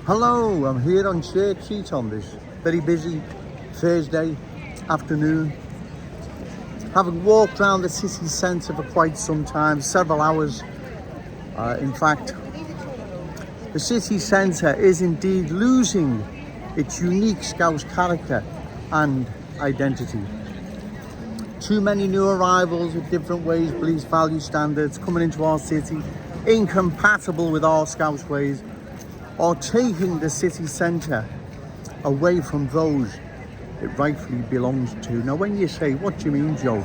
Hello, I'm here on Church Street on this very busy Thursday afternoon. Having walked around the city centre for quite some time, several hours. In fact, the city centre is indeed losing its unique Scouse character and identity. Too many new arrivals with different ways, beliefs, value, standards coming into our city, incompatible with our Scouse ways, are taking the city centre away from those it rightfully belongs to. Now, when you say, what do you mean, Joe?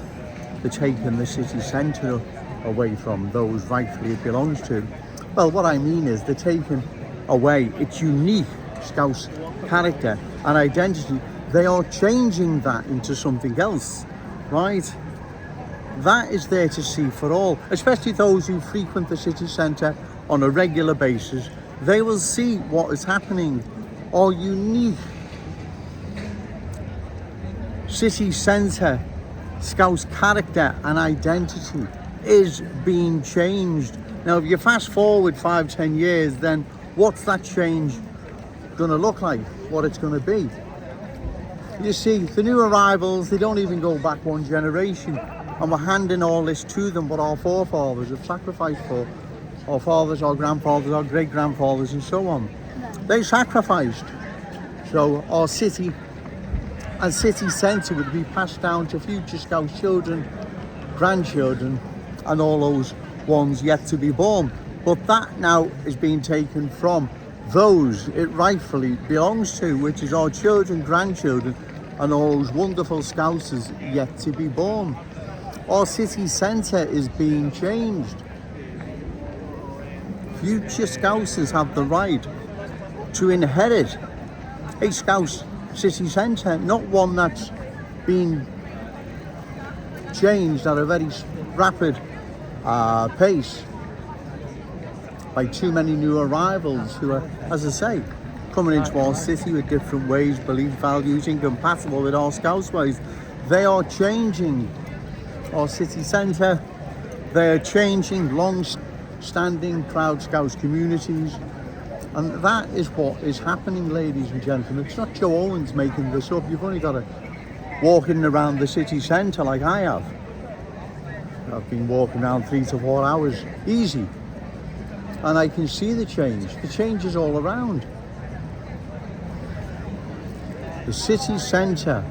They're taking the city centre away from those rightfully it belongs to. Well, what I mean is they're taking away its unique Scouse character and identity. They are changing that into something else, right? That is there to see for all, especially those who frequent the city centre on a regular basis. They will see what is happening. Our unique city centre Scouse character and identity is being changed. Now, if you fast forward 5-10 years, then what's that change going to look like? What it's going to be? You see, the new arrivals, they don't even go back one generation, and we're handing all this to them, what our forefathers have sacrificed for. Our fathers, our grandfathers, our great-grandfathers, and so on. They sacrificed. So our city and city centre would be passed down to future Scouse children, grandchildren, and all those ones yet to be born. But that now is being taken from those it rightfully belongs to, which is our children, grandchildren, and all those wonderful Scousers yet to be born. Our city centre is being changed. Future Scousers have the right to inherit a Scouse city centre, not one that's been changed at a very rapid pace by too many new arrivals who are, as I say, coming into our city with different ways, beliefs, values, incompatible with our Scouse ways. They are changing our city centre. They are changing long-standing proud Scouse communities. And that is what is happening, ladies and gentlemen. It's not Joe Owens making this up. You've only got to walk in around the city centre like I have. I've been walking around 3 to 4 hours, easy. And I can see the change. The change is all around. The city centre,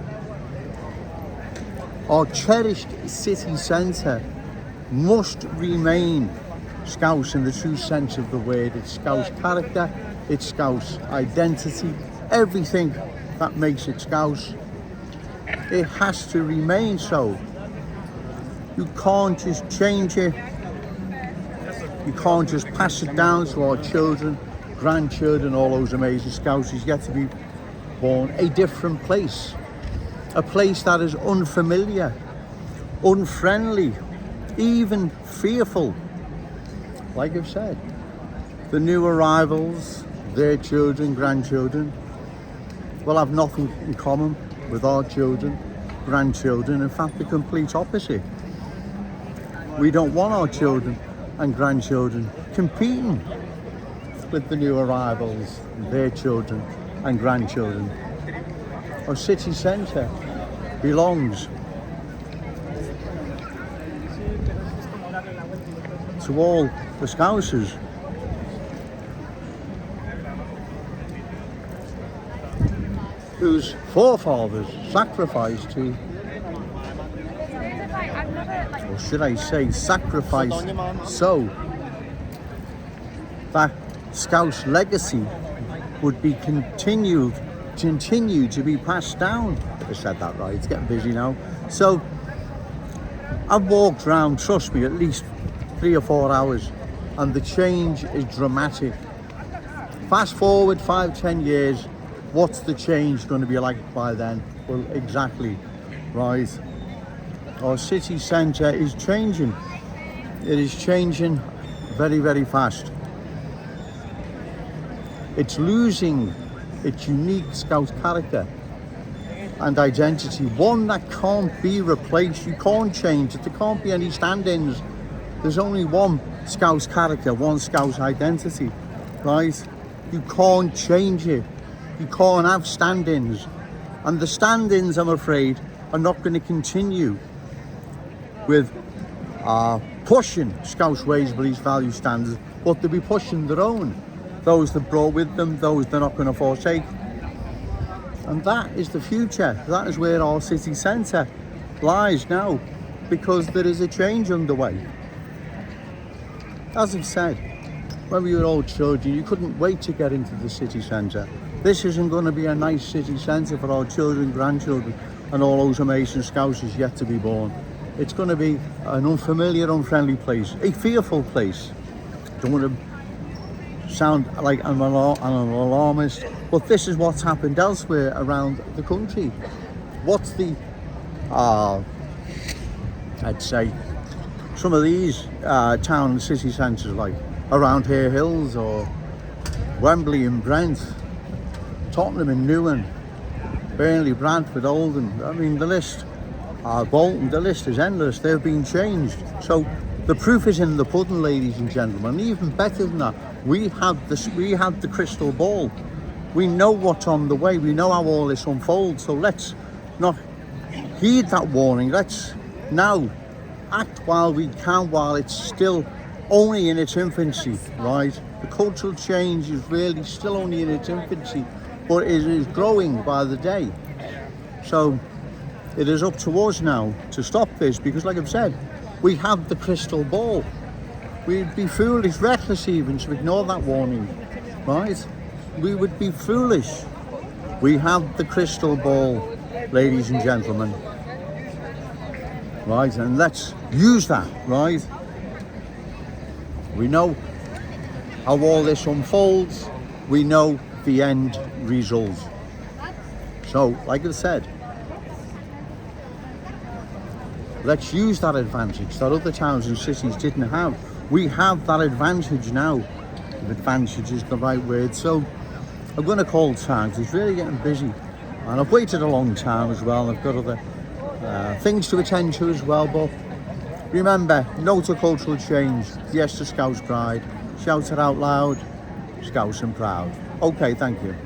our cherished city centre, must remain Scouse in the true sense of the word. It's Scouse character, it's Scouse identity, everything that makes it Scouse. It has to remain so. You can't just change it. You can't just pass it down to our children, grandchildren, all those amazing Scousers yet to be born. A different place. A place that is unfamiliar, unfriendly, even fearful. Like I've said, the new arrivals, their children, grandchildren, will have nothing in common with our children, grandchildren. In fact, the complete opposite. We don't want our children and grandchildren competing with the new arrivals, their children and grandchildren. Our city centre belongs to all the Scousers. Whose forefathers sacrificed to, or should I say sacrificed, so that Scouse legacy would be continue to be passed down. I said that right, it's getting busy now. So I've walked around, trust me, at least 3 or 4 hours, and the change is dramatic. Fast forward 5-10 years, what's the change going to be like by then? Well, exactly right. Our city centre is changing. It is changing very, very fast. It's losing its unique Scouse character and identity, one that can't be replaced. You can't change it. There can't be any stand-ins. There's only one Scouse character, one Scouse identity, right? You can't change it. You can't have stand-ins. And the stand-ins, I'm afraid, are not going to continue with pushing Scouse ways, beliefs, values, standards, but they'll be pushing their own. Those that brought with them, those they're not going to forsake. And that is the future. That is where our city centre lies now, because there is a change underway. As I've said, when we were all children, you couldn't wait to get into the city centre. This isn't going to be a nice city centre for our children, grandchildren, and all those amazing Scousers yet to be born. It's going to be an unfamiliar, unfriendly place, a fearful place. Don't want to sound like an alarmist, but this is what's happened elsewhere around the country. What's the, I'd say, some of these town and city centres like around Hare Hills or Wembley and Brent, Tottenham and Newham, Burnley, Brantford, Oldham. I mean, the list, Bolton, the list is endless. They've been changed. So the proof is in the pudding, ladies and gentlemen. Even better than that, we have the crystal ball. We know what's on the way. We know how all this unfolds. So let's not heed that warning. Let's now act while we can, while it's still only in its infancy, right? The cultural change is really still only in its infancy, but it is growing by the day. So it is up to us now to stop this, because like I've said, we have the crystal ball. We'd be foolish, reckless even, to ignore that warning, right? We would be foolish. We have the crystal ball, ladies and gentlemen, right? And let's use that, right? We know how all this unfolds. We know the end result. So, like I said, let's use that advantage that other towns and cities didn't have. We have that advantage now. If advantage is the right word. So I'm going to call time. It's really getting busy, and I've waited a long time as well. I've got other things to attend to as well. But remember, no to cultural change. Yes to Scouse pride. Shout it out loud. Scouse and proud. Okay, thank you.